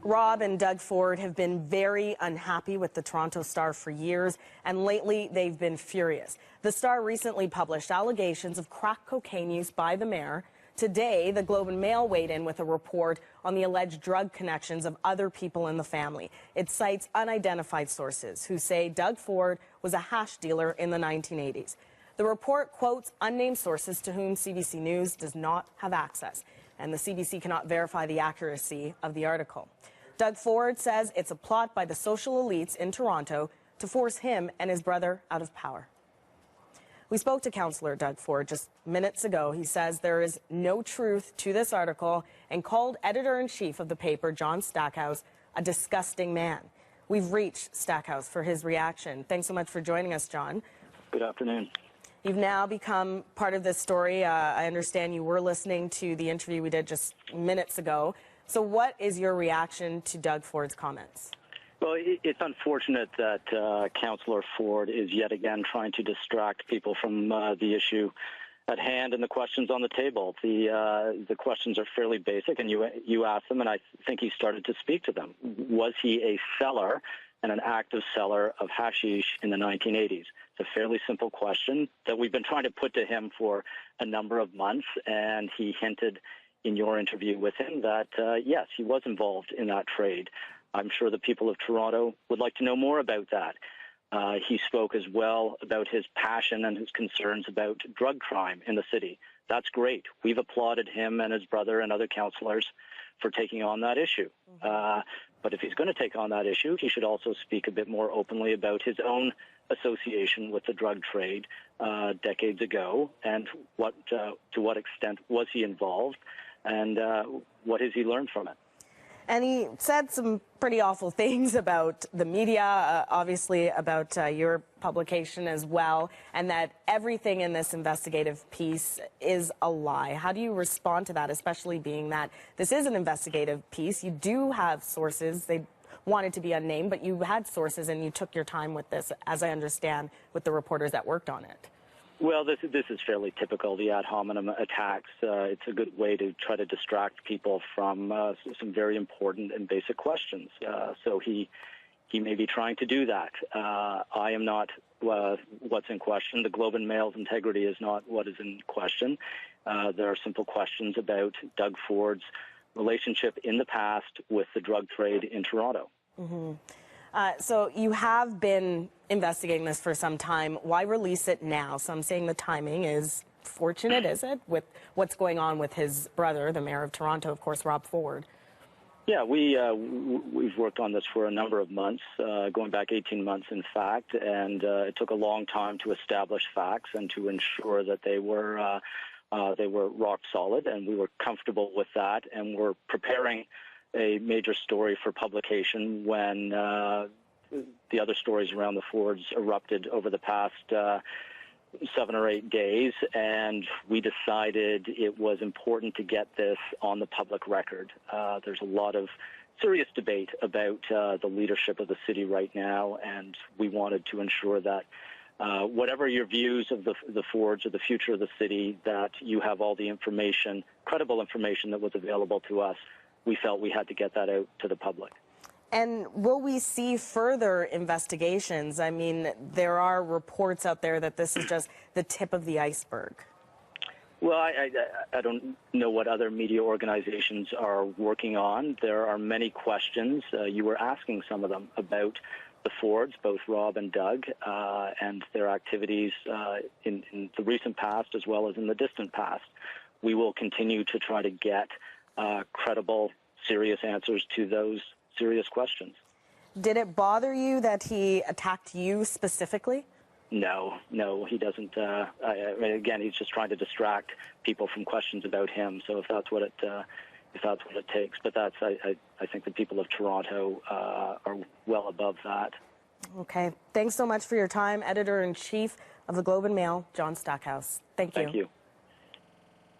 Rob and Doug Ford have been very unhappy with the Toronto Star for years, and lately they've been furious. The Star recently published allegations of crack cocaine use by the mayor. Today, the Globe and Mail weighed in with a report on the alleged drug connections of other people in the family. It cites unidentified sources who say Doug Ford was a hash dealer in the 1980s. The report quotes unnamed sources to whom CBC News does not have access, and the CBC cannot verify the accuracy of the article. Doug Ford says it's a plot by the social elites in Toronto to force him and his brother out of power. We spoke to Councillor Doug Ford just minutes ago. He says there is no truth to this article and called editor-in-chief of the paper, John Stackhouse, a disgusting man. We've reached Stackhouse for his reaction. Thanks so much for joining us, John. Good afternoon. You've now become part of this story. I understand you were listening to the interview we did just minutes ago. So what is your reaction to Doug Ford's comments? Well, it's unfortunate that Councillor Ford is yet again trying to distract people from the issue at hand and the questions on the table. The questions are fairly basic, and you asked them, and I think he started to speak to them. Was he a seller and an active seller of hashish in the 1980s? It's a fairly simple question that we've been trying to put to him for a number of months, and he hinted in your interview with him that, yes, he was involved in that trade. I'm sure the people of Toronto would like to know more about that. He spoke as well about his passion and his concerns about drug crime in the city. That's great. We've applauded him and his brother and other councillors for taking on that issue. But if he's going to take on that issue, he should also speak a bit more openly about his own association with the drug trade decades ago, and to what extent was he involved, and what has he learned from it. And he said some pretty awful things about the media, obviously about your publication as well, and that everything in this investigative piece is a lie. How do you respond to that, especially being that this is an investigative piece? You do have sources. They wanted to be unnamed, but you had sources and you took your time with this, as I understand, with the reporters that worked on it. Well, this is fairly typical, the ad hominem attacks. It's a good way to try to distract people from some very important and basic questions. So he may be trying to do that. I am not what's in question. The Globe and Mail's integrity is not what is in question. There are simple questions about Doug Ford's relationship in the past with the drug trade in Toronto. So you have been investigating this for some time. Why release it now? So I'm saying the timing is fortunate, is it, with what's going on with his brother, the mayor of Toronto, of course, Rob Ford? Yeah, we've worked on this for a number of months, going back 18 months, in fact, and it took a long time to establish facts and to ensure that they were rock solid, and we were comfortable with that, and we're preparing a major story for publication when the other stories around the Fords erupted over the past 7 or 8 days, and we decided it was important to get this on the public record. There's a lot of serious debate about the leadership of the city right now, and we wanted to ensure that whatever your views of the Fords or the future of the city, that you have all the information, credible information that was available to us. We felt we had to get that out to the public. And will we see further investigations? I mean, there are reports out there that this is just the tip of the iceberg. Well, I don't know what other media organizations are working on. There are many questions. You were asking some of them about the Fords, both Rob and Doug, and their activities in the recent past as well as in the distant past. We will continue to try to get credible, serious answers to those serious questions. Did it bother you that he attacked you specifically? No, he doesn't. I mean, again, he's just trying to distract people from questions about him. So if that's what it takes, but I think the people of Toronto are well above that. Okay, thanks so much for your time, Editor-in-Chief of the Globe and Mail, John Stackhouse. Thank you. Thank you.